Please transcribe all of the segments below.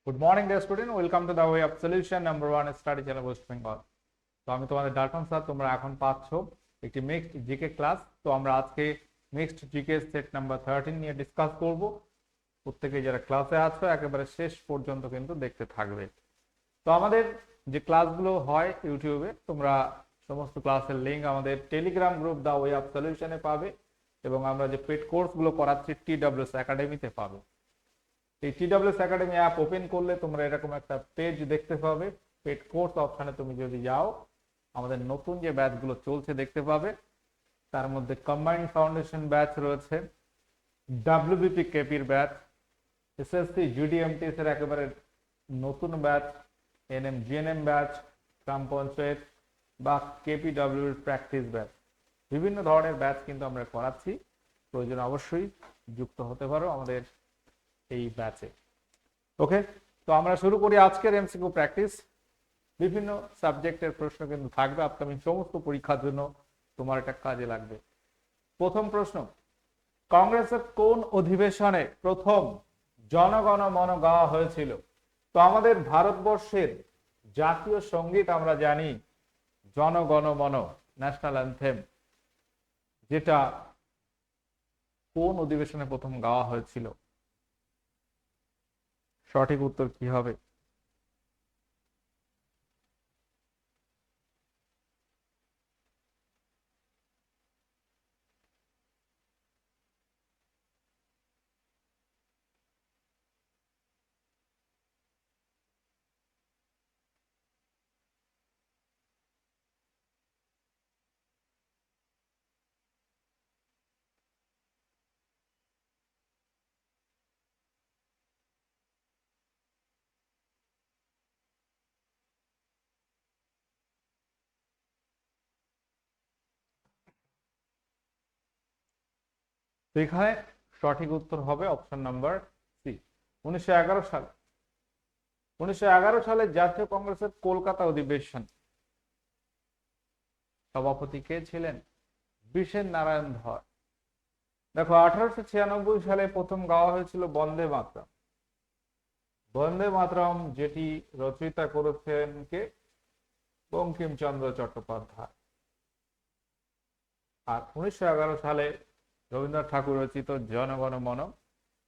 Good morning dear student, welcome to the way of solution number 1 study channel West Bengal. তো আমি তোমাদের Dalton sir. তোমরা এখন পাচ্ছ একটি মিক্সড জিকে ক্লাস। তো আমরা আজকে মিক্সড জিকে সেট নাম্বার 13 নিয়ে ডিসকাস করব। প্রত্যেকে যারা ক্লাসে আছো একেবারে শেষ পর্যন্ত কিন্তু দেখতে থাকবে। তো আমাদের যে ক্লাসগুলো হয় ইউটিউবে, তোমরা সমস্ত ক্লাসের লিঙ্ক আমাদের Telegram group the way of সলিউশনে পাবে, এবং আমরা যে পেড কোর্সগুলো করাচ্ছি TWS একাডেমিতে পাবে। এই TWS একাডেমি অ্যাপ ওপেন করলে তোমরা এরকম একটা পেজ দেখতে পাবে। পেড কোর্স অপশনে তুমি যদি যাও, আমাদের নতুন যে ব্যাচগুলো চলছে দেখতে পাবে। তার মধ্যে কম্বাইন্ড ফাউন্ডেশন ব্যাচ রয়েছে, WBP কেপির ব্যাচ, SSC GDMTS এর একেবারে নতুন ব্যাচ, NM GNM ব্যাচ, গ্রাম পঞ্চায়েত বা KPW এর প্র্যাকটিস ব্যাচ, বিভিন্ন ধরনের ব্যাচ কিন্তু আমরা করাচ্ছি। প্রয়োজন অবশ্যই যুক্ত হতে পারো আমাদের এই ব্যাচে। ওকে, তো আমরা শুরু করি আজকের এমসিকিউ প্র্যাকটিস। বিভিন্ন সাবজেক্টের প্রশ্ন কিন্তু থাকবে আপকামিং সমস্ত পরীক্ষার জন্য, তোমার এটা কাজে লাগবে। প্রথম প্রশ্ন, কংগ্রেসের কোন অধিবেশনে প্রথম জনগণ মন গাওয়া হয়েছিল? তো আমাদের ভারতবর্ষের জাতীয় সঙ্গীত আমরা জানি জনগণ মন, ন্যাশনাল অ্যানথেম, যেটা কোন অধিবেশনে প্রথম গাওয়া হয়েছিল? সঠিক উত্তর কি হবে? তো এখানে সঠিক উত্তর হবে অপশন নাম্বার সি, 1911 সাল। 1911 সালে জাতীয় কংগ্রেসের কলকাতা অধিবেশন সভাপতি কে ছিলেন? বিষেন নারায়ণ ধর। দেখো, 1896 সালে প্রথম গাওয়া হয়েছিল বন্দে মাতরম। বন্দে মাতরম যেটি রচয়িতা করেছেন কে? বঙ্কিমচন্দ্র চট্টোপাধ্যায়। আর 1911 সালে রবীন্দ্রনাথ ঠাকুর রচিত জনগণ মন,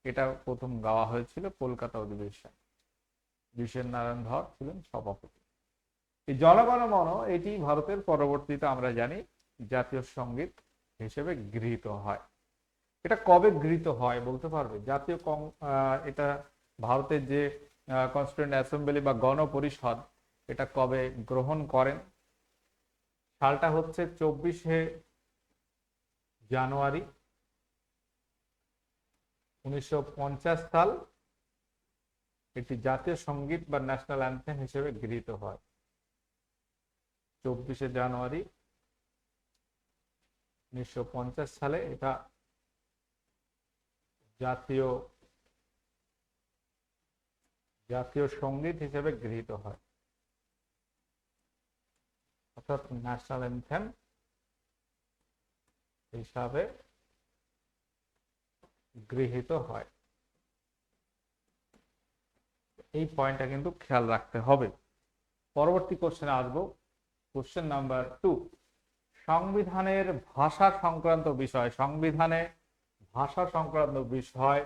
এটা প্রথম গাওয়া হয়েছিল কলকাতা অধিবেশন। বিষেন নারায়ণ ধর ছিলেন সভাপতি। এই জনগণ মন এটি ভারতের পরবর্তীতে আমরা জানি জাতীয় সঙ্গীত হিসেবে গৃহীত হয়। এটা কবে গৃহীত হয় বলতে পারবে? এটা ভারতের যে কনস্টিটিউয়েন্ট অ্যাসেম্বলি বা গণপরিষদ, এটা কবে গ্রহণ করেন? সালটা হচ্ছে 24শে জানুয়ারি 1950 সাল। এটি জাতীয় সঙ্গীত বা ন্যাশনাল অ্যান্থেম হিসেবে গৃহীত হয় 24শে জানুয়ারি 1950 সালে। এটা জাতীয় জাতীয় সঙ্গীত হিসেবে গৃহীত হয়, অর্থাৎ ন্যাশনাল অ্যান্থেম হিসাবে গৃহীত হয়। এই পয়েন্টটা কিন্তু খেয়াল রাখতে হবে। পরবর্তী কোশ্চেনে আসবো, কোশ্চেন নাম্বার 2। সংবিধানের ভাষা সংক্রান্ত বিষয়, সংবিধানে ভাষা সংক্রান্ত বিষয়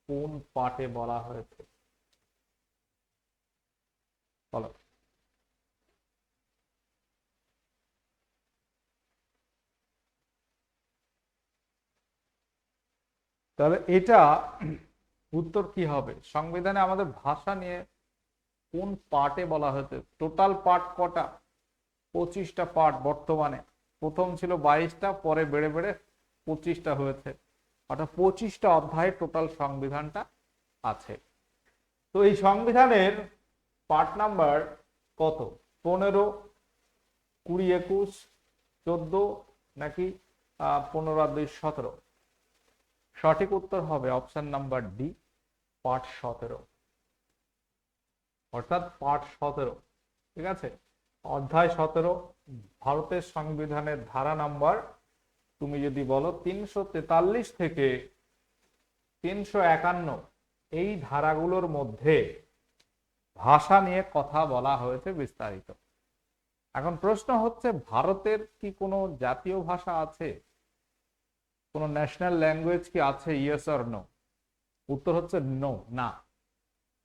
কোন পাঠে বলা হয়েছে? বলো। তাহলে এটা উত্তর কি হবে? সংবিধানে আমাদের ভাষা নিয়ে কোন পার্টে বলা হয়েছে? টোটাল পার্ট কটা? 25টা পার্ট বর্তমানে। প্রথম ছিল 22টা, পরে বেড়ে বেড়ে 25টা হয়েছে, অর্থাৎ 25টা অধ্যায়ে টোটাল সংবিধানটা আছে। তো এই সংবিধানের পার্ট নাম্বার কত? 15, 20, 21, 14 নাকি 15 আর 2 17? সঠিক উত্তর হবে অপশন নাম্বার ডি, পার্ট 17, অর্থাৎ পার্ট 17। ঠিক আছে, অধ্যায় 17 ভারতের সংবিধানের ধারা নাম্বার তুমি যদি বলো 343 থেকে 351, এই ধারাগুলোর মধ্যে ভাষা নিয়ে কথা বলা হয়েছে বিস্তারিত। এখন প্রশ্ন হচ্ছে, ভারতের কি কোনো জাতীয় ভাষা আছে, কোনো ন্যাশনাল ল্যাঙ্গুয়েজ কি আছে? Yes or no? উত্তর হচ্ছে নো, না।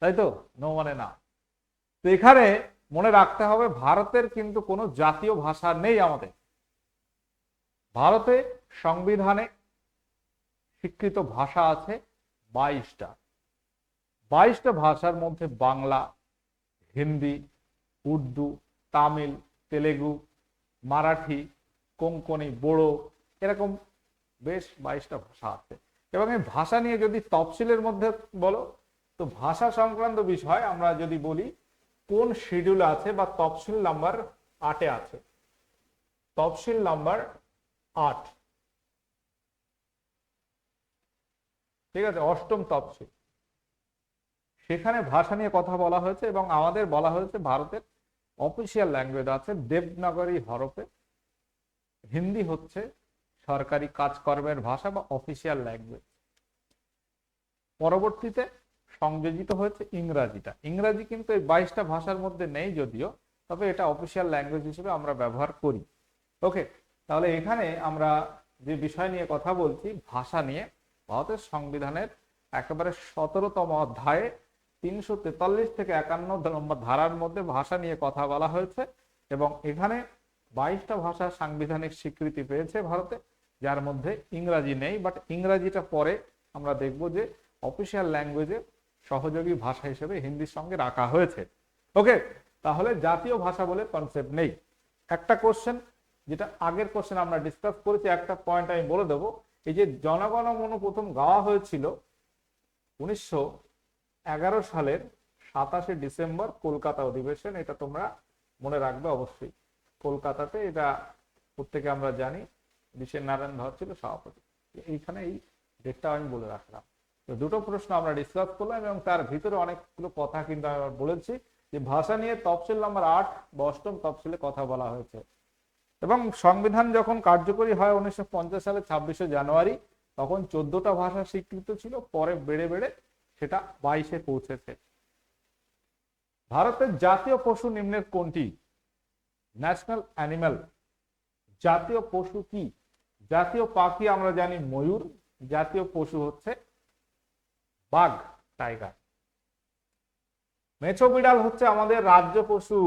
তাই তো? নো মানে না। তো এখানে মনে রাখতে হবে, ভারতের কিন্তু কোনো জাতীয় ভাষা নেই। আমাদের ভারতে সংবিধানে স্বীকৃত ভাষা আছে 22টা। 22টা ভাষার মধ্যে বাংলা, হিন্দি, উর্দু, তামিল, তেলেগু, মারাঠি, কোঙ্কনি, বোড়ো, এরকম বেশ 22টা ভাষা আছে। এবং এই ভাষা নিয়ে যদি তফসিলের মধ্যে বলো, তো ভাষা সংক্রান্ত বিষয় আমরা যদি বলি কোন শিডিউল আছে বা তফসিল নাম্বার 8-এ আছে। তফসিল নাম্বার 8, ঠিক আছে, 8ম তফসিল। সেখানে ভাষা নিয়ে কথা বলা হয়েছে এবং আমাদের বলা হয়েছে ভারতের অফিসিয়াল ল্যাঙ্গুয়েজ আছে দেবনাগরী হরফে। হিন্দি হচ্ছে সরকারি কাজকর্মের ভাষা বা অফিসিয়াল ল্যাঙ্গুয়েজ। পরবর্তীতে সংযোজিত হয়েছে ইংরাজিটা। ইংরাজি কিন্তু এই 22টা ভাষার মধ্যে নেই যদিও, তবে এটা অফিসিয়াল ল্যাঙ্গুয়েজ হিসেবে আমরা ব্যবহার করি। ওকে, তাহলে এখানে আমরা যে বিষয় নিয়ে কথা বলছি ভাষা নিয়ে, ভারতের সংবিধানের একেবারে 17তম অধ্যায়ে 343 থেকে 51 নম্বর ধারার মধ্যে ভাষা নিয়ে কথা বলা হয়েছে এবং এখানে 22টা ভাষা সাংবিধানিক স্বীকৃতি পেয়েছে ভারতে, যার মধ্যে ইংরাজি নেই। বাট ইংরাজিটা পরে আমরা দেখব যে অফিসিয়াল ল্যাঙ্গুয়েজে সহযোগী ভাষা হিসেবে হিন্দির সঙ্গে রাখা হয়েছে। ওকে, তাহলে জাতীয় ভাষা বলে কনসেপ্ট নেই। একটা কোশ্চেন, যেটা আগের কোশ্চেন আমরা ডিসকাস করেছি, একটা পয়েন্ট আমি বলে দেবো। এই যে জনগণ মন প্রথম গাওয়া হয়েছিল 1911 সালের 27শে ডিসেম্বর কলকাতা অধিবেশন, এটা তোমরা মনে রাখবে অবশ্যই। কলকাতাতে এটা প্রত্যেকে আমরা জানি, বিশ্বের নারায়ণ ধর ছিল সভাপতি। এইখানে এই ডেটটা আমি বলে রাখলাম। তো দুটো প্রশ্ন আমরা ডিসকাস করলাম এবং তার ভিতরে অনেকগুলো কথা কিন্তু আমি বলেছি যে ভাষা নিয়ে তফসিল নাম্বার 8 বা 8ম তফসিলে কথা বলা হয়েছে। এবং সংবিধান যখন কার্যকরী হয় 1950 সালে 26শে জানুয়ারি, তখন 14টা ভাষা স্বীকৃত ছিল, পরে বেড়ে বেড়ে সেটা 22-এ পৌঁছেছে। ভারতের জাতীয় পশু নিম্নের কোনটি? ন্যাশনাল অ্যানিমাল, জাতীয় পশু কি? জাতীয় পাখি আমরা জানি ময়ূর, জাতীয় পশু হচ্ছে বাঘ, টাইগার। মেছো বিড়াল হচ্ছে আমাদের রাজ্য পশু,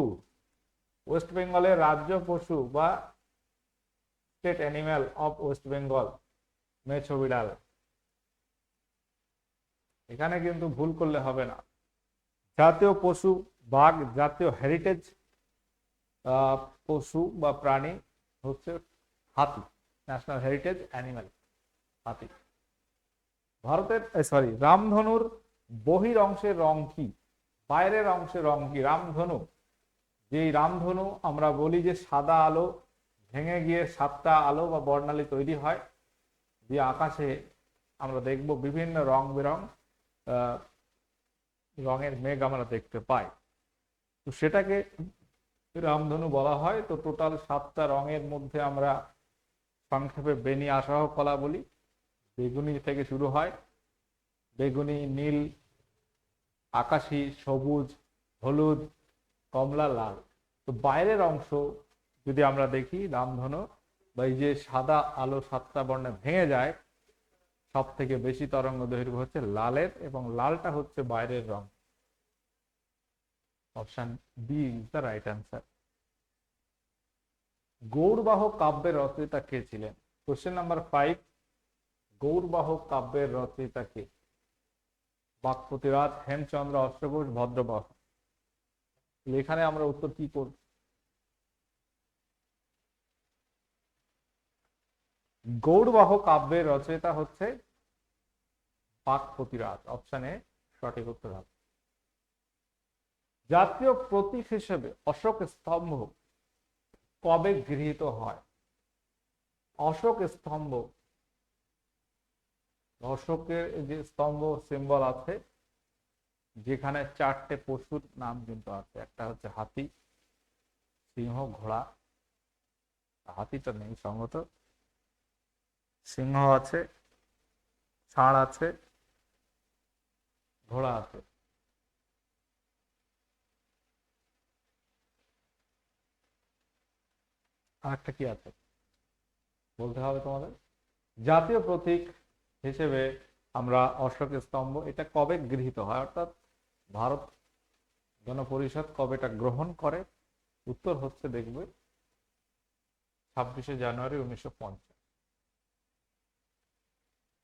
ওয়েস্ট বেঙ্গলের রাজ্য পশু বা state animal of west Bengal, মেছো বিড়াল। এখানে কিন্তু ভুল করলে হবে না। জাতীয় পশু বাঘ, জাতীয় হেরিটেজ পশু বা প্রাণী হচ্ছে হাতি, ন্যাশনাল হেরিটেজ অ্যানিমাল হাতি। ভারতের রামধনুর বহির অংশের রং কি? বাইরের অংশের রং কি? রামধনু, যেই রামধনু আমরা বলি যে সাদা আলো ভেঙে গিয়ে 7টা আলো বা বর্ণালী তৈরি হয়, যে আকাশে আমরা দেখব বিভিন্ন রং বেরং রঙের মেঘ আমরা দেখতে পাই, তো সেটাকে রামধনু বলা হয়। তো টোটাল 7টা রঙের মধ্যে আমরা সংক্ষেপে বেনি আসাহ কলা বলি। বেগুনি থেকে শুরু হয়, বেগুনি, নীল, আকাশী, সবুজ, হলুদ, কমলা, লাল। তো বাইরের অংশ যদি আমরা দেখি রামধনু বা এই যে সাদা আলো 7টা বর্ণে ভেঙে যায়, সব থেকে বেশি তরঙ্গ দৈর্ঘ্য হচ্ছে লালের এবং লালটা হচ্ছে বাইরের রং। Option B is the right answer. গৌড়বাহ কাব্যের রচয়িতা কে ছিলেন? কোশ্চেন নাম্বার 5, গৌড়বাহ কাব্যের রচয়িতা কে? বাক্পতিরাজ, হেমচন্দ্র, অশ্বঘোষ, ভদ্রবাহ। এখানে আমরা উত্তর কি করব? গৌড়বাহ কাব্যের রচয়িতা হচ্ছে বাক্পতিরাজ। অপশনে সঠিক উত্তর হবে। জাতীয় প্রতীক হিসেবে অশোক স্তম্ভ কবে গৃহীত হয়? অশোক স্তম্ভ, অশোকের যে স্তম্ভ সিম্বল আছে, যেখানে 4টে পশুর নাম কিন্তু আছে, একটা হচ্ছে হাতি, সিংহ, ঘোড়া। হাতিটা নেই সম্ভবত, সিংহ আছে, ষাঁড় আছে, ঘোড়া আছে। আর একটা কি আছে বলতে হবে তোমাদের। জাতীয় প্রতীক হিসেবে আমরা অশোক স্তম্ভ, এটা কবে গৃহীত হয়, অর্থাৎ ভারত গণপরিষদ কবে এটা গ্রহণ করে? উত্তর হচ্ছে দেখবে 26শে জানুয়ারি 1950।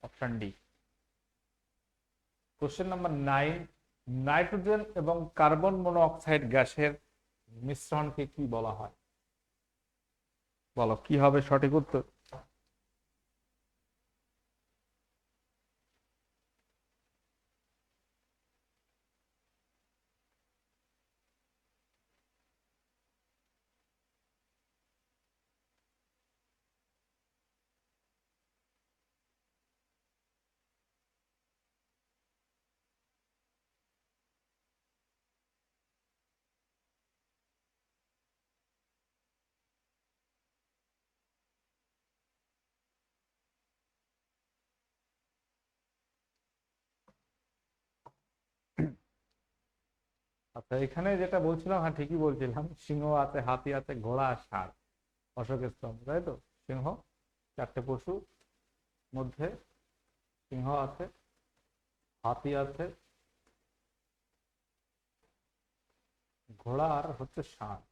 Option D. Question number 9, nitrogen এবং কার্বন মনোঅক্সাইড গ্যাসের মিশ্রণকে কি বলা হয়? বলো কি হবে সঠিক উত্তর? আচ্ছা, এখানে যেটা বলছিলাম, হ্যাঁ ঠিকই বলছিলাম, সিংহ আছে, হাতি আছে, ঘোড়া আর ষাঁড় অশোক স্তম্ভ, তাই তো? সিংহ, চারটে পশু মধ্যে সিংহ আছে, হাতি আছে, ঘোড়া আর হচ্ছে ষাঁড়।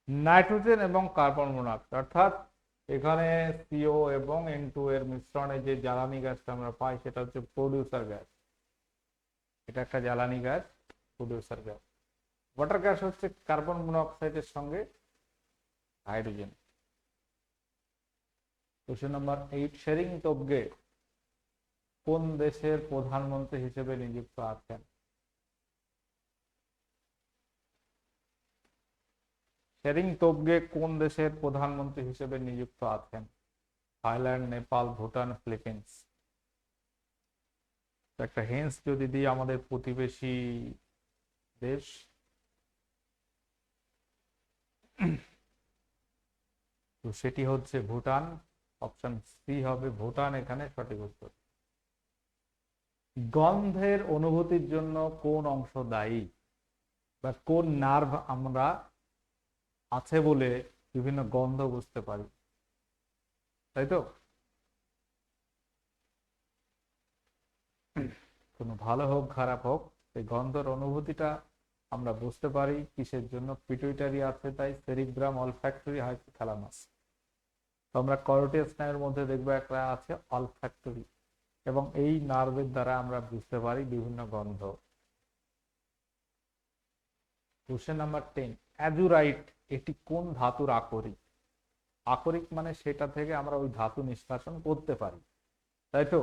নাইট্রোজেন এবং কার্বন মনোক্সাইড, অর্থাৎ এখানে সিও এবং N2 এর মিশ্রণে যে জ্বালানি গ্যাসটা আমরা পাই সেটা হচ্ছে প্রডিউসার গ্যাস। এটা একটা জ্বালানি gas, producer gas. Water gas হচ্ছে কার্বন মনোক্সাইডের সঙ্গে hydrogen. Question number 8, Tshering Tobgay কোন দেশের প্রধানমন্ত্রী হিসেবে নিযুক্ত আছেন? শেরিং তোবগে কোন দেশের প্রধানমন্ত্রী হিসেবে নিযুক্ত আছেন? Thailand, Nepal, Bhutan, Philippines. একটা হিন্টস যদি দিই, আমাদের প্রতিবেশী দেশ, তো সেটি হচ্ছে ভুটান। অপশন সি হবে ভুটান এখানে সঠিক উত্তর। গন্ধের অনুভূতির জন্য কোন অংশ দায়ী, বা কোন নার্ভ আমরা আছে বলে বিভিন্ন গন্ধ বুঝতে পারি, তাই তো? কোনো ভালো হোক খারাপ হোক, এই গন্ধের অনুভূতিটা আমরা বুঝতে পারি কিসের জন্য? পিটুইটারি আছে তাই, সেরিব্রাম, অলফ্যাক্টরি, হাইপোথ্যালামাস। তো আমরা করোটিয়াস স্নায়ুর মধ্যে দেখবো একটা আছে অলফ্যাক্টরি, এবং এই নার্ভের দ্বারা আমরা বুঝতে পারি বিভিন্ন গন্ধ। কোশ্চেন নাম্বার 10, অ্যাজুরাইট এটি কোন ধাতুর আকরিক? আকরিক মানে সেটা থেকে আমরা ওই ধাতু নিষ্কাশন করতে পারি, তাই তো?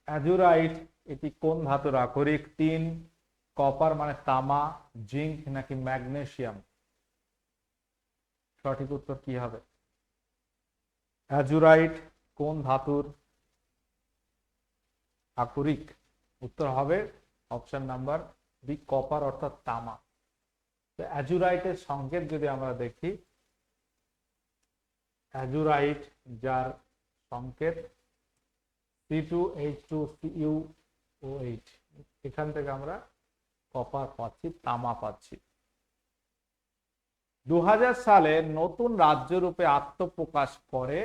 অ্যাজুরাইট এটি কোন ধাতুর আকরিক? টিন, কপার মানে তামা, জিঙ্ক নাকি ম্যাগনেসিয়াম? সঠিক উত্তর কি হবে? অ্যাজুরাইট কোন ধাতুর আকরিক? উত্তর হবে অপশন নাম্বার বি, কপার অর্থাৎ তামা। তো অ্যাজুরাইটের সংকেত যদি আমরা দেখি, অ্যাজুরাইট যার সংকেত C2H2CuO8, এখান থেকে আমরা কপার পাচ্ছি, তামা পাচ্ছি। 2000 সালে নতুন রাজ্য রূপে আত্মপ্রকাশ করে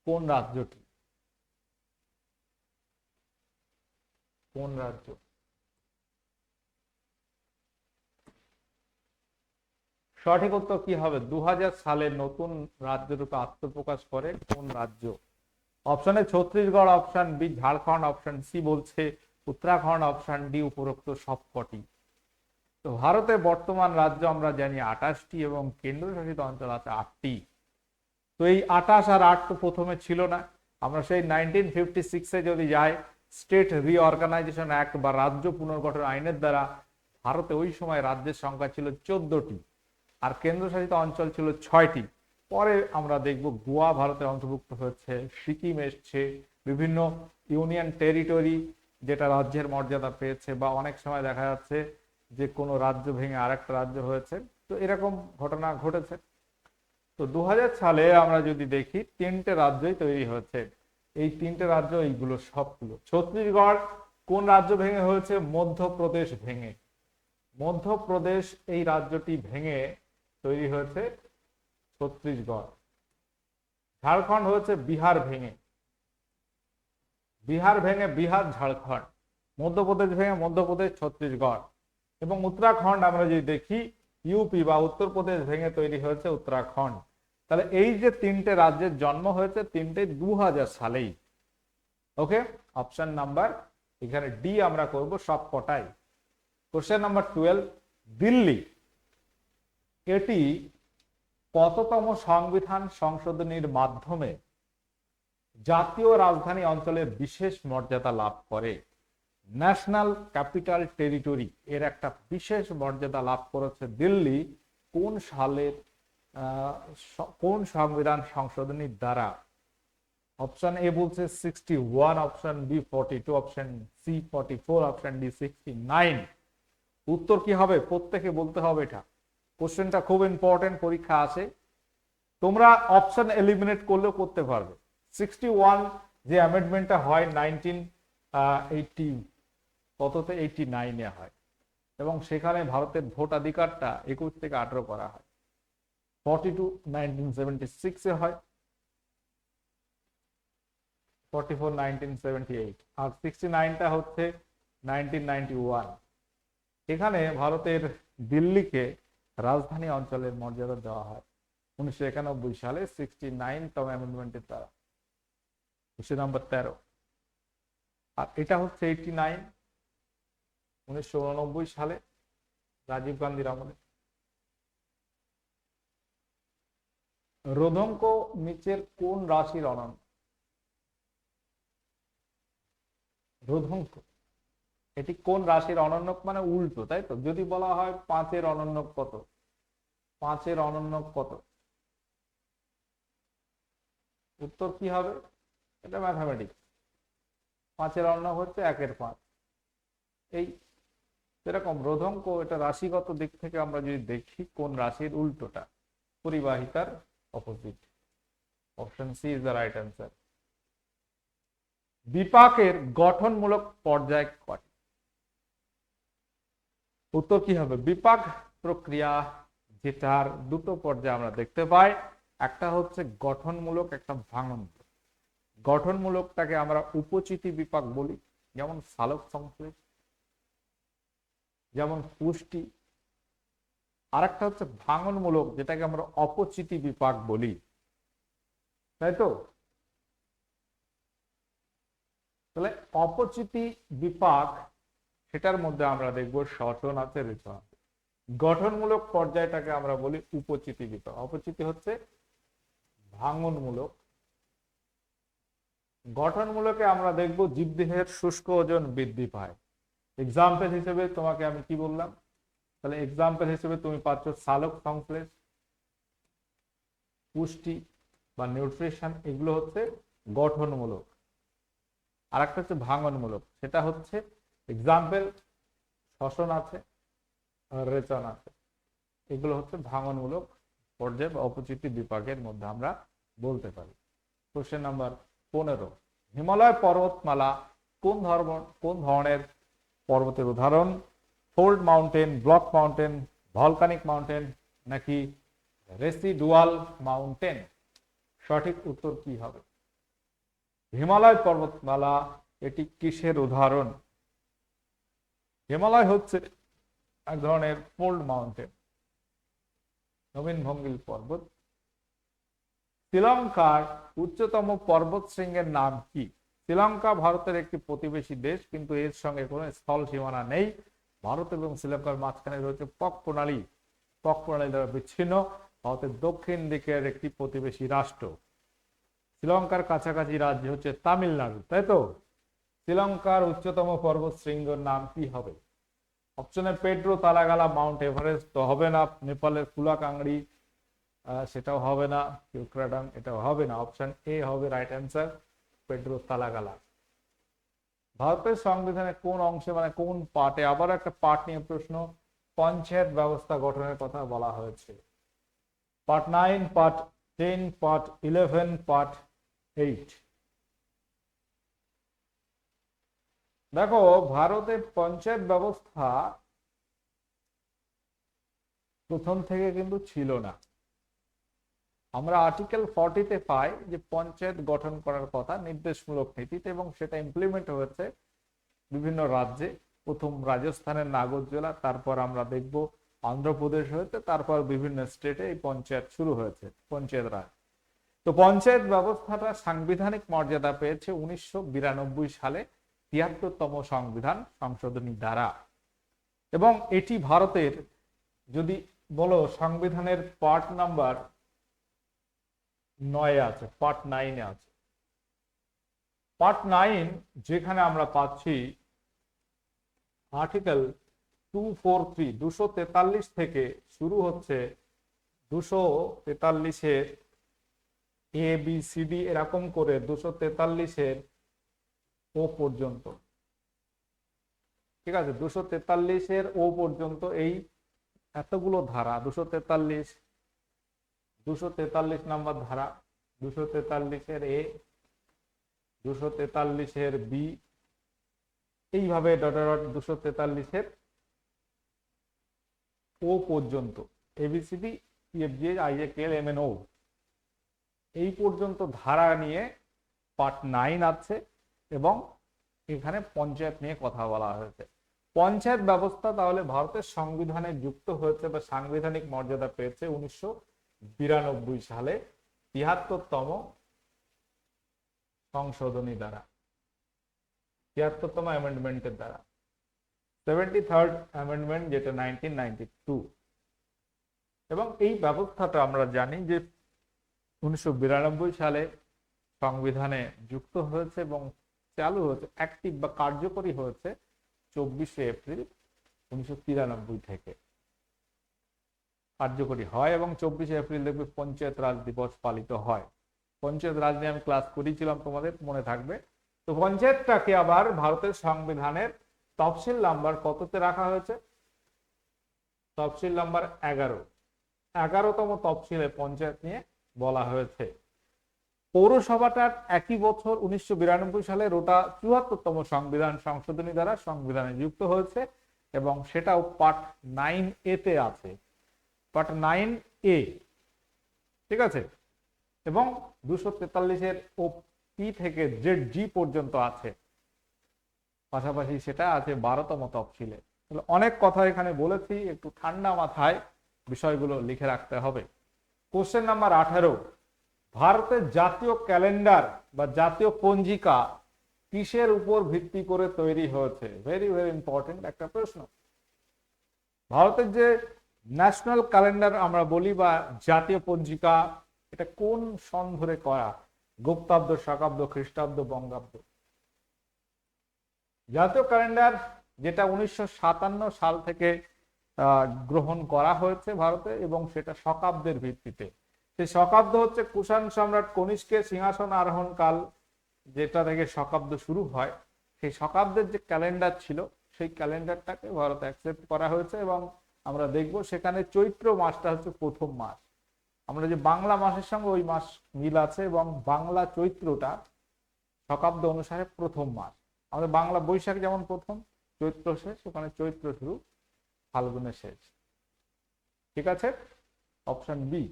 কোন রাজ্যটি? কোন রাজ্য? সঠিক উত্তর কি হবে? 2000 সালে নতুন রাজ্য রূপে আত্মপ্রকাশ করে কোন রাজ্য? অপশনে Chhattisgarh, option B Jharkhand, option C বলছে উত্তরাখণ্ড, অপশন ডি উপরোক্ত সবকটি। তো ভারতে বর্তমান রাজ্য আমরা জানি 28টি এবং কেন্দ্রশাসিত অঞ্চল আছে 8টি। তো এই 28 আর 8 তো প্রথমে ছিল না। আমরা সেই 1956-এ যদি যাই, স্টেট রিঅর্গানাইজেশন অ্যাক্ট বা রাজ্য পুনর্গঠন আইনের দ্বারা ভারতে ওই সময় রাজ্যের সংখ্যা ছিল 14টি আর কেন্দ্রশাসিত অঞ্চল ছিল 6টি। পরে আমরা দেখব গোয়া ভারতে অন্তর্ভুক্ত হয়েছে, সিকিম এসছে, বিভিন্ন ইউনিয়ন টেরিটরি যেটা রাজ্যের মর্যাদা পেয়েছে, বা অনেক সময় দেখা যাচ্ছে যে কোনো রাজ্য ভেঙে আরেকটা রাজ্য হয়েছে। তো এরকম ঘটনা ঘটেছে। তো 2000 সালে আমরা যদি দেখি 3টে রাজ্যই তৈরি হয়েছে। এই 3টে রাজ্য এইগুলো সবগুলো: ছত্তিশগড় কোন রাজ্য ভেঙে হয়েছে? মধ্যপ্রদেশ ভেঙে। মধ্যপ্রদেশ এই রাজ্যটি ভেঙে তৈরি হয়েছে ছত্তিশগড়। ঝাড়খণ্ড হয়েছে বিহার ভেঙে। বিহার ভেঙে বিহার ঝাড়খণ্ড। মধ্যপ্রদেশ ভেঙে মধ্যপ্রদেশ ছত্তিশগড়। এবং উত্তরাখণ্ড আমরা যদি দেখি ইউপি বা উত্তরপ্রদেশ ভেঙে তৈরি হয়েছে উত্তরাখণ্ড। তাহলে এই যে তিনটে রাজ্যের জন্ম হয়েছে তিনটে 2000 সালেই। ওকে, অপশন নাম্বার এখানে ডি আমরা করব সব কটাই। কোশ্চেন নাম্বার 12, দিল্লি এটি কততম সংবিধান সংশোধনীর মাধ্যমে জাতীয় রাজধানী অঞ্চলের বিশেষ মর্যাদা লাভ করে? ন্যাশনাল ক্যাপিটাল টেরিটরি এর একটা বিশেষ মর্যাদা লাভ করেছে দিল্লি কোন সালের কোন সংবিধান সংশোধনীর দ্বারা? অপশন এ বলছে 61, option B 42, option C 44, option D 69। উত্তর কি হবে? প্রত্যেকে বলতে হবে। এটা কোশ্চেনটা খুব ইম্পর্টেন্ট, পরীক্ষা আসে। তোমরা অপশন এলিমিনেট করলেও করতে পারবে। 61 যে অ্যামেন্ডমেন্টটা হয় 1980 কততে 89-এ হয় এবং সেখানে ভারতের ভোটাধিকারটা 21 থেকে 18 করা হয়। 42 1976-এ হয়, 44 1978, আর 69টা হচ্ছে 1991। এখানে ভারতের দিল্লিকে রাজধানী অঞ্চলের মর্যাদা দেওয়া হয় 1991 সালে 69তম অ্যামেন্ডমেন্টের দ্বারা। কোশ্চেন নাম্বার 13, আর এটা হচ্ছে 89 1989 সালে রাজীব গান্ধীর আমলে। রোধঙ্ক নিচের কোন রাশির অনন্য? রোধঙ্ক এটি কোন রাশির অনন্যক? মানে উল্টো, তাই তো? যদি বলা হয় 5-এর অনন্যক কত? 5-এর অনন্যক কত? উত্তর কি হবে? এটা ম্যাথামেটিক্স। 5-এর অনন্যক হচ্ছে 1/5। এই এরকম রোধঙ্ক এটা রাশিগত দিক থেকে আমরা যদি দেখি কোন রাশির উল্টোটা? পরিবাহিতার opposite. Option C is the right answer. বিপাকের গঠনমূলক পর্যায় কয়টি? উত্তর কি হবে? বিপাক প্রক্রিয়া যেটার দুটো পর্যায়ে আমরা দেখতে পাই, একটা হচ্ছে গঠনমূলক, একটা ভাঙন। গঠনমূলকটাকে আমরা উপচিতি বিপাক বলি, যেমন সালোক সংশ্লেষ, যেমন পুষ্টি। আর একটা হচ্ছে ভাঙনমূলক, যেটাকে আমরা অপচিতি বিপাক বলি, তাই তো? তাহলে অপচিতি বিপাক সেটার মধ্যে আমরা দেখব শ্বসন আছে, রেচন আছে। গঠনমূলক পর্যায়টাকে আমরা বলি উপচিতি বিপাক। অপচিতি হচ্ছে ভাঙনমূলক। গঠনমূলকে আমরা দেখব জীবদেহের শুষ্ক ওজন বৃদ্ধি পায়। এক্সাম্পল হিসেবে তোমাকে আমি কি বললাম? তাহলে এক্সাম্পল হিসেবে তুমি পাচ্ছ সালোক সংশ্লেষ, পুষ্টি বা নিউট্রিশন, এগুলো হচ্ছে গঠনমূলক। আর একটা হচ্ছে ভাঙনমূলক, সেটা হচ্ছে এক্সাম্পল শ্বসন আছে, রেচন আছে। এগুলো হচ্ছে ভাঙনমূলক পর্যায় বা অপচিতি বিপাকের মধ্যে আমরা বলতে পারি। কোশ্চেন নাম্বার 15, হিমালয় পর্বতমালা কোন ধরনের পর্বতের উদাহরণ? Fold mountain, block mountain, volcanic mountain নাকি রেসিডুয়াল মাউন্টেন? সঠিক উত্তর কি হবে? হিমালয় পর্বতমালা এটি কিসের উদাহরণ? হিমালয় হচ্ছে এক ধরনের ফোল্ড মাউন্টেন, নবীন ভঙ্গিল পর্বত। শ্রীলঙ্কার উচ্চতম পর্বত শৃঙ্গের নাম কি? শ্রীলঙ্কা ভারতের একটি প্রতিবেশী দেশ, কিন্তু এর সঙ্গে কোনো স্থল সীমানা নেই। ভারত এবং শ্রীলঙ্কার মাঝখানে রয়েছে পক প্রণালী দ্বারা বিচ্ছিন্ন। ভারতের দক্ষিণ দিকের একটি প্রতিবেশী রাষ্ট্র। শ্রীলঙ্কার কাছাকাছি রাজ্য হচ্ছে তামিলনাড়ু, তাই তো? শ্রীলঙ্কার উচ্চতম পর্বত শৃঙ্গের নাম কি হবে? অপশনে পেড্রো তালাগালা, মাউন্ট এভারেস্ট তো হবে না, নেপালের কুলাকাংড়ি সেটাও হবে না, ইউক্রেটাং এটাও হবে না। অপশন এ হবে রাইট অ্যান্সার, পেড্রো তালাগালা। ভারতের সংবিধানের কোন অংশে মানে কোন পার্টে, আবার একটা পার্ট নিয়ে প্রশ্ন, পঞ্চায়েত ব্যবস্থা গঠনের কথা বলা হয়েছে? Part 9, part 10, part 11, part 8? দেখো, ভারতে পঞ্চায়েত ব্যবস্থা প্রথম থেকে কিন্তু ছিল না। আমরা আর্টিকেল 40-তে পাই যে পঞ্চায়েত গঠন করার কথা নির্দেশমূলক নীতিতে, এবং সেটা ইমপ্লিমেন্ট হয়েছে বিভিন্ন রাজ্যে। প্রথম রাজস্থানের নাগরজোলা, তারপর আমরা দেখব অন্ধ্রপ্রদেশ হয়েছে, তারপর বিভিন্ন স্টেটে এই পঞ্চায়েত শুরু হয়েছে, পঞ্চায়েত রাজ। তো পঞ্চায়েত ব্যবস্থাটা সাংবিধানিক মর্যাদা পেয়েছে 1992 সালে 73তম সংবিধান সংশোধনী দ্বারা। এবং এটি ভারতের, যদি বলো, সংবিধানের পার্ট নাম্বার 9 আছে, পার্ট 9 আছে। পার্ট 9 যেখানে আমরা পাচ্ছি আর্টিকেল 243, 243 থেকে শুরু হচ্ছে, 243-এর এ বি সি ডি এরকম করে 243-এর ও পর্যন্ত, ঠিক আছে? 243-এর ও পর্যন্ত এই এতগুলো ধারা, 243 নাম্বার ধারা, 243-এর এ, 243-এর বি, এইভাবে ডট ডট 243-এর ও পর্যন্ত, এবিসিডি ইএফজি আইজেকেএল এমএনও, এই পর্যন্ত ধারা নিয়ে পার্ট 9 আছে। এবং এখানে পঞ্চায়েত নিয়ে কথা বলা হয়েছে। পঞ্চায়েত ব্যবস্থা তাহলে ভারতের সংবিধানে যুক্ত হয়েছে বা সাংবিধানিক মর্যাদা পেয়েছে 1992 সালে 73তম সংশোধনী দ্বারা, 73তম অ্যামেন্ডমেন্টের দ্বারা, 73rd অ্যামেন্ডমেন্ট, যেটা 1992। এবং এই ব্যবস্থাটা আমরা জানি যে 1992 সালে সংবিধানে যুক্ত হয়েছে এবং চালু হয়েছে, অ্যাক্টিভ বা কার্যকরী হয়েছে 24শে এপ্রিল 1993 থেকে কার্যকরী হয়। এবং 24শে এপ্রিল দেখবে পঞ্চায়েত রাজ দিবস পালিত হয়। পঞ্চায়েত রাজ নিয়ে আমি ক্লাস করেছিলাম, তোমাদের মনে থাকবে। তো পঞ্চায়েতটাকে আবার ভারতের সংবিধানের তফসিল নাম্বার কততে রাখা হয়েছে? তফসিল নাম্বার 11তম তফসিলে পঞ্চায়েত নিয়ে বলা হয়েছে। পৌরসভাটার একই বছর 1992 সালে ওটা 74তম সংবিধান সংশোধনী দ্বারা সংবিধানে যুক্ত হয়েছে, এবং সেটাও পার্ট 9A তে আছে, পার্ট 9A, ঠিক আছে? এবং 243-এর ও পি থেকে জেড জি পর্যন্ত আছে, পাশাপাশি সেটা আছে 12তম তফসিলে। অনেক কথা এখানে বলেছি, একটু ঠান্ডা মাথায় বিষয়গুলো লিখে রাখতে হবে। কোশ্চেন নাম্বার 18, ভারতের জাতীয় ক্যালেন্ডার বা জাতীয় পঞ্জিকা কিসের উপর ভিত্তি করে তৈরি হয়েছে? ভেরি ভেরি ইম্পর্টেন্ট একটা প্রশ্ন। ভারতের যে ন্যাশনাল ক্যালেন্ডার আমরা বলি বা জাতীয় পঞ্জিকা, এটা কোন সন ধরে করা? গুপ্তাব্দ, শকাব্দ, খ্রিস্টাব্দ, বঙ্গাব্দ? জাতীয় ক্যালেন্ডার যেটা 1957 সাল থেকে গ্রহণ করা হয়েছে ভারতে, এবং সেটা শকাব্দের ভিত্তিতে। সেই শকাব্দ হচ্ছে কুষাণ সম্রাট কনিষ্কের সিংহাসন আরোহণ কাল, যেটা থেকে শকাব্দ শুরু হয়। সেই শকাব্দের যে ক্যালেন্ডার ছিল, সেই ক্যালেন্ডারটাকে ভারতে অ্যাকসেপ্ট করা হয়েছে। এবং আমরা দেখব সেখানে চৈত্র মাসটা হচ্ছে প্রথম মাস। আমরা যে বাংলা মাসের সঙ্গে ওই মাস মিল আছে, এবং বাংলা চৈত্রটা শকাব্দ অনুসারে প্রথম মাস। আমাদের বাংলা বৈশাখ যেমন প্রথম, চৈত্র শেষ, ওখানে চৈত্র শুরু, ফাল্গুনের শেষ, ঠিক আছে? Option B.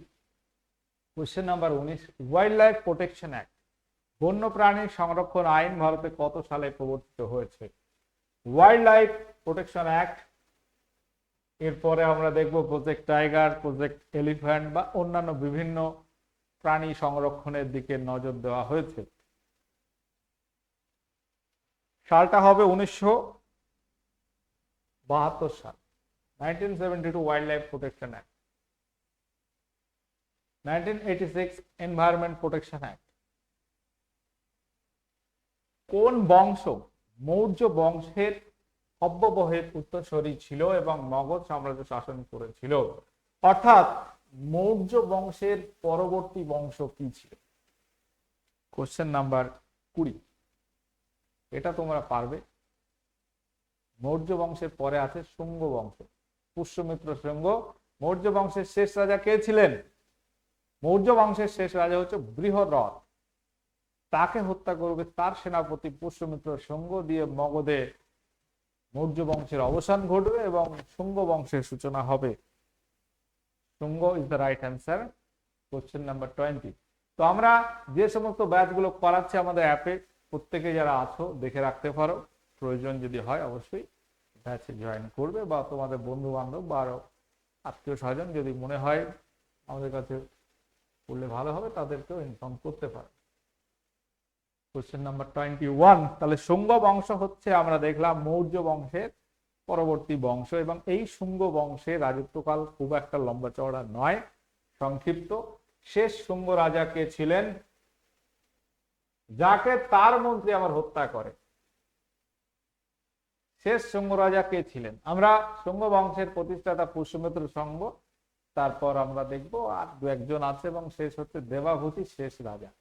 Question number 19, wildlife protection act, বন্যপ্রাণী সংরক্ষণ আইন ভারতে কত সালে প্রবর্তিত হয়েছে? ওয়াইল্ড লাইফ প্রোটেকশন অ্যাক্ট, এরপরে আমরা দেখব প্রজেক্ট টাইগার, প্রজেক্ট এলিফ্যান্ট বা অন্যান্য বিভিন্ন প্রাণী সংরক্ষণের দিকে নজর দেওয়া হয়েছে। সালটা হবে 1972 সাল, 1972 wild life protection act. 1986 environment protection act. কোন বংশ মৌর্য বংশের অব্যবহিত উত্তরসূরি ছিল এবং মগধ সাম্রাজ্য শাসন করেছিল? অর্থাৎ মৌর্য বংশের পরবর্তী বংশ কি ছিল? কোশ্চেন নাম্বার 20, এটা তোমরা পারবে। মৌর্য বংশের পরে আছে শুঙ্গ বংশ, পুষ্যমিত্র শুঙ্গ। মৌর্য বংশের শেষ রাজা কে ছিলেন? মৌর্য বংশের শেষ রাজা হচ্ছে বৃহদ্রথ। তাকে হত্যা করবে তার সেনাপতি পুষ্যমিত্র সঙ্গ দিয়ে মগধে মৌর্য বংশের অবসান ঘটবে এবং শুঙ্গ বংশের সূচনা হবে। Shunga is the right answer. Question number 20। তো আমরা যে সমস্ত ব্যাচগুলো করাচ্ছি আমাদের অ্যাপে, প্রত্যেকে যারা আছো দেখে রাখতে পারো, প্রয়োজন যদি হয় অবশ্যই ব্যাচে জয়েন করবে, বা তোমাদের বন্ধু বান্ধব বা আরো আত্মীয় স্বজন যদি মনে হয় আমাদের কাছে পড়লে ভালো হবে তাদেরকেও ইনফর্ম করতে পারো। Question number 21। তাহলে শুঙ্গ বংশ হচ্ছে আমরা দেখলাম মৌর্য বংশের পরবর্তী বংশ, এবং এই শুঙ্গ বংশের রাজত্বকাল খুব একটা লম্বা চওড়া নয়, সংক্ষিপ্ত। শেষ শুঙ্গ রাজা কে ছিলেন? যাকে তার মন্ত্রী আবার হত্যা করে। শেষ শুঙ্গ রাজা কে ছিলেন? আমরা শুঙ্গ বংশের প্রতিষ্ঠাতা পুষ্যমিত্র সঙ্গ, তারপর আমরা দেখবো আর দু একজন আছে, এবং শেষ হচ্ছে দেবাভূতি শেষ রাজা।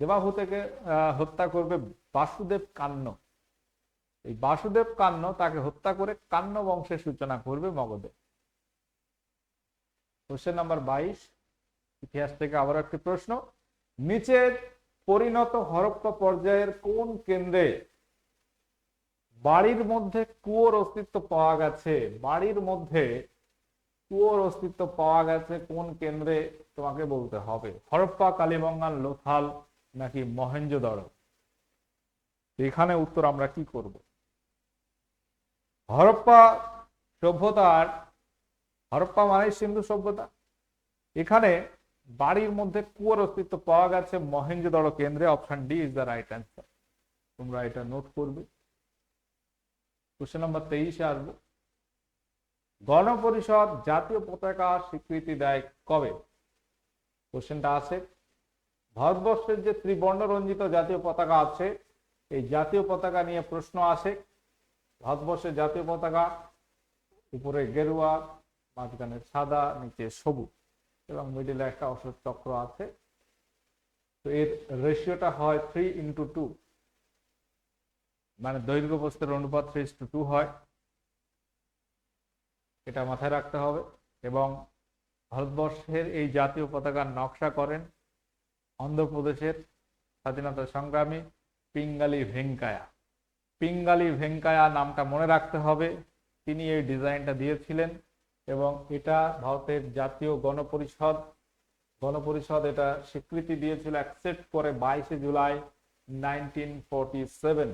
দেবাভূতিকে হত্যা করবে বাসুদেব কান্ন। এই বাসুদেব কান্ন তাকে হত্যা করে কান্ন বংশের সূচনা করবে মগধে। Question number 22। ইতিহাস থেকে আবার একটি প্রশ্ন। নিচের পরিণত হরপ্পা পর্যায়ের কোন কেন্দ্রে বাড়ির মধ্যে কুয়োর অস্তিত্ব পাওয়া গেছে? বাড়ির মধ্যে কুয়োর অস্তিত্ব পাওয়া গেছে কোন কেন্দ্রে তোমাকে বলতে হবে। হরপ্পা, কালীবঙ্গান, লোথাল নাকি মহেঞ্জোদারো? এখানে উত্তর আমরা কি করব? হরপ্পা সভ্যতার, হরপ্পা মানে সিন্ধু সভ্যতা, এখানে বাড়ির মধ্যে কুয়োর অস্তিত্ব পাওয়া গেছে মহেঞ্জোদারো কেন্দ্রে। Option D is the right answer. তোমরা এটা নোট করবে। কোশ্চেন নাম্বার 23-এ আসবো। গণপরিষদ জাতীয় পতাকা স্বীকৃতি দেয় কবে? কোশ্চেনটা আছে, ভারতবর্ষের যে ত্রিবর্ণ রঞ্জিত জাতীয় পতাকা আছে, এই জাতীয় পতাকা নিয়ে প্রশ্ন আসে। ভারতবর্ষের জাতীয় পতাকা উপরে গেরুয়া, মাঝখানে সাদা, নিচে সবুজ, এবং মিডিলে একটা অশোক চক্র আছে। তো এর রেশিওটা হয় 3:2, মানে দৈর্ঘ্য প্রস্থের অনুপাত 3:2 হয়। এটা মাথায় রাখতে হবে। এবং ভারতবর্ষের এই জাতীয় পতাকার নকশা করেন অন্ধ্রপ্রদেশের স্বাধীনতা সংগ্রামী পিঙ্গালি ভেঙ্কায়া। পিঙ্গালি ভেঙ্কায়া নামটা মনে রাখতে হবে, তিনি এই ডিজাইনটা দিয়েছিলেন। এবং এটা ভারতের জাতীয় গণপরিষদ এটা স্বীকৃতি দিয়েছিল, অ্যাকসেপ্ট করে 22 জুলাই 1947,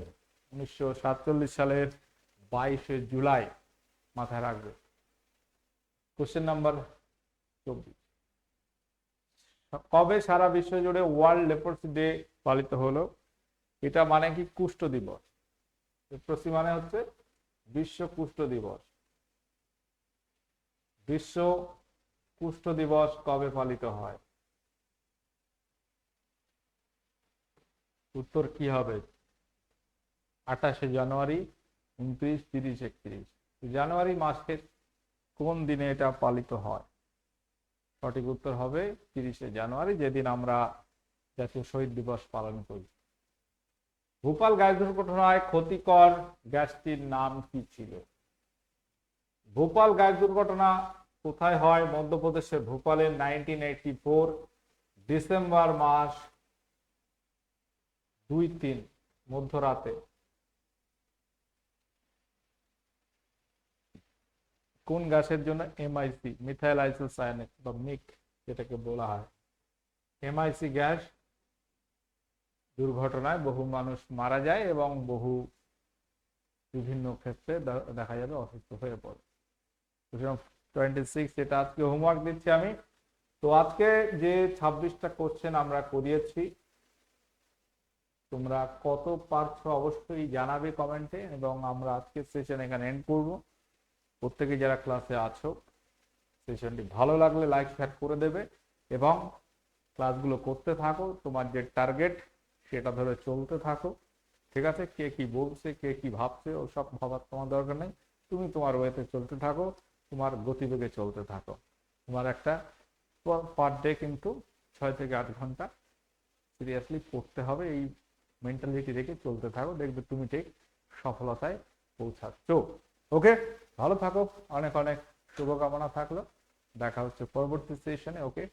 1947 সালের 22 জুলাই। মাথায় রাখবে। Question number 24। কবে সারা বিশ্ব জুড়ে ওয়ার্ল্ড লেপ্রসি ডে পালিত হলো? এটা মানে কি? কুষ্ঠ দিবস। লেপ্রসি মানে হচ্ছে বিশ্ব কুষ্ঠ দিবস। বিশ্ব কুষ্ঠ দিবস কবে পালিত হয়? উত্তর কি হবে? 28 জানুয়ারি, 29, 30, 31। জানুয়ারি মাসের কোন দিনে এটা পালিত হয়? সঠিক উত্তর হবে 30 জানুয়ারি, যেদিন আমরা জাতীয় শহীদ দিবস পালন করি। ভোপাল গ্যাস দুর্ঘটনায় ক্ষতিকর গ্যাসটির নাম কি ছিল? ভোপাল গ্যাস দুর্ঘটনা কোথায় হয়? মধ্যপ্রদেশের ভোপালে 1984 ডিসেম্বর মাস 2-3 মধ্যরাতে। কোন গ্যাসের জন্য? এমআইসি, মিথাইল আইসোসায়ানেট বা মিক যেটাকে বলা হয়। এমআইসি গ্যাস দুর্ঘটনায় বহু মানুষ মারা যায় এবং বহু বিভিন্ন ক্ষেত্রে দেখা যাবে অসুস্থ হয়ে পড়ে। 26 এটা আজকে হোমওয়ার্ক দিচ্ছি আমি। তো আজকে যে 26টা কোশ্চেন আমরা করিয়েছি, তোমরা কত পারছো অবশ্যই জানাবে কমেন্টে, এবং আমরা আজকের সেশন এখানে এন্ড করব। প্রত্যেকে যারা ক্লাসে আছো, সেশনটি ভালো লাগলে লাইক শেয়ার করে দেবে, এবং ক্লাসগুলো করতে থাকো। তোমার যে টার্গেট সেটা ধরে চলতে থাকো, ঠিক আছে? কে কি বলছে, কে কি ভাবছে, ওসব ভাবার তোমার দরকার নেই। তুমি তোমার ওয়েতে চলতে থাকো, তোমার গতিবেগে চলতে থাকো। তোমার একটা পার ডে কিন্তু 6 থেকে 8 ঘন্টা সিরিয়াসলি পড়তে হবে। এই মেন্টালিটি রেখে চলতে থাকো, দেখবে তুমি ঠিক সফলতায় পৌঁছাচ্ছ। ওকে, ভালো থাকো, অনেক অনেক শুভকামনা থাকলো। দেখা হচ্ছে পরবর্তী সেশনে। ওকে।